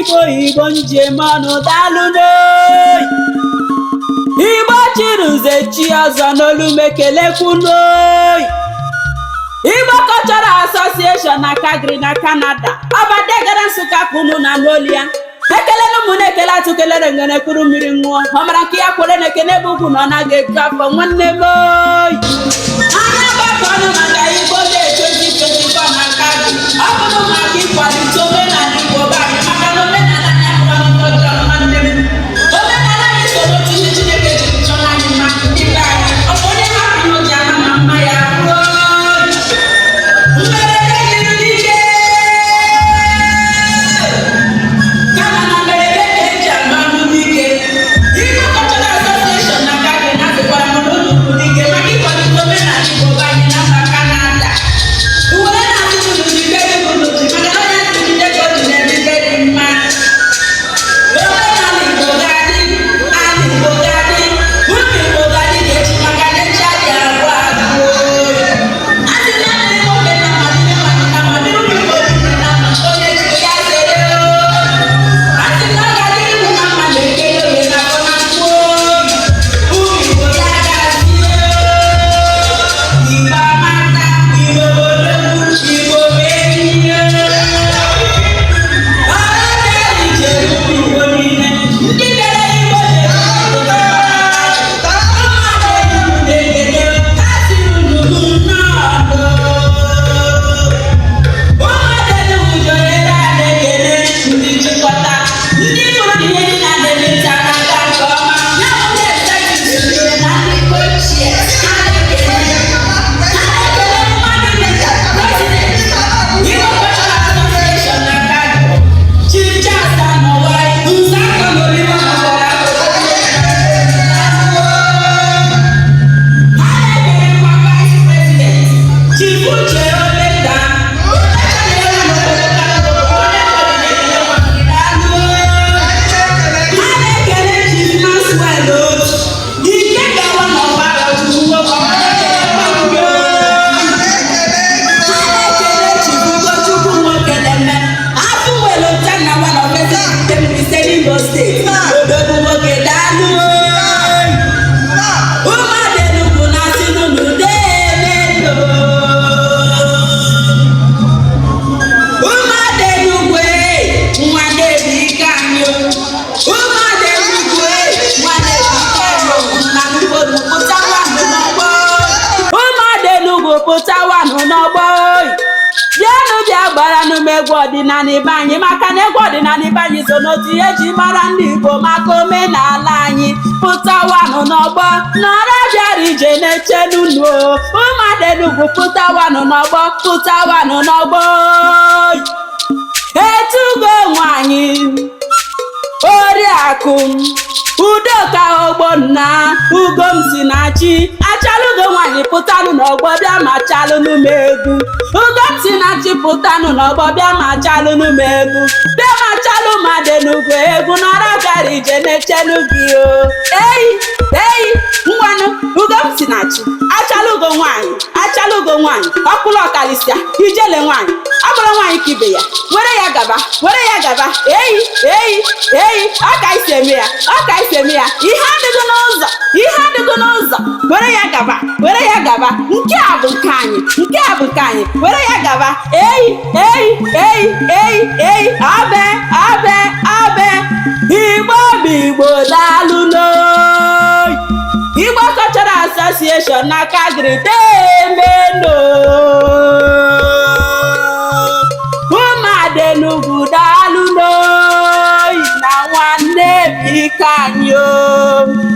Igbo njem ọnụ daalụ n'oyi. Igbo chiri nze chi ọzọ n'olu m ekelekwu n'oyi. Igbo Cultural Association na Calgary na Canada. Ọbadegere Nsụka kunu na n'olu ya. Ekele n'ụmụ na-ekele atụ kelere ngene kuru mmiri ṅụọ. Ọ mara nke ya kwere na-ekene bụ ugwu na ọ naghị eju afọ nwanne m oyi. Anya gbakọ ọnụ maka Igbo Day 2024 na Calgary. Ọ bụrụ maka ịkwalite omenala Igbo be anyị maka na omenala anyị abụghị ọjọọ nwanne m. Omenala anyị so n'otu ndị Chineke ji chọọ anyị mma ndị be anyị. Ọ bụ onye hapụ n'oge ama na mma ya ruo. Egwu ọdịnala ibe anyị maka na egwu ọdịnala ibe anyị so n'otu ihe ji mara ndị Igbo maka omenala anyị pụtawanụ n'ọgbọ nọrọ bịara ije na-eche n'ụlọ ụmụada Enugu pụtawanụ n'ọgbọ pụtawanụ n'ọgbọ etugo nwanyị Oriakụ Udoka Ogbonna Ugomsinachi achalụgo nwanyị pụtanụ n'ọgbọ bịa ma chalụnụ m egwu Ugomsinachi pụtanụ n'ọgbọ bịa ma chalụnụ m egwu bịa ma chalụ mmadụ Enugu egwu nọrọ bịara ije na-echelu gị o eyi ngwanụ Ugomsinachi achalụgo nwanyị ọkpụrụ ọkalịsịa ijele nwanyị ọbụrụ nwanyị ka ibe ya were ya gaba eyi ọ ka isi eme ya ihe adịgo n'ụzọ were ya gaba nke a bụ nke anyị were ya gaba eyi abe Igbo bụ Igbo daalụ n'oyi Igbo Cultural Association na Calgary demeno ụmụada Enugu daalụ n'oyi na nwanne biko anyị o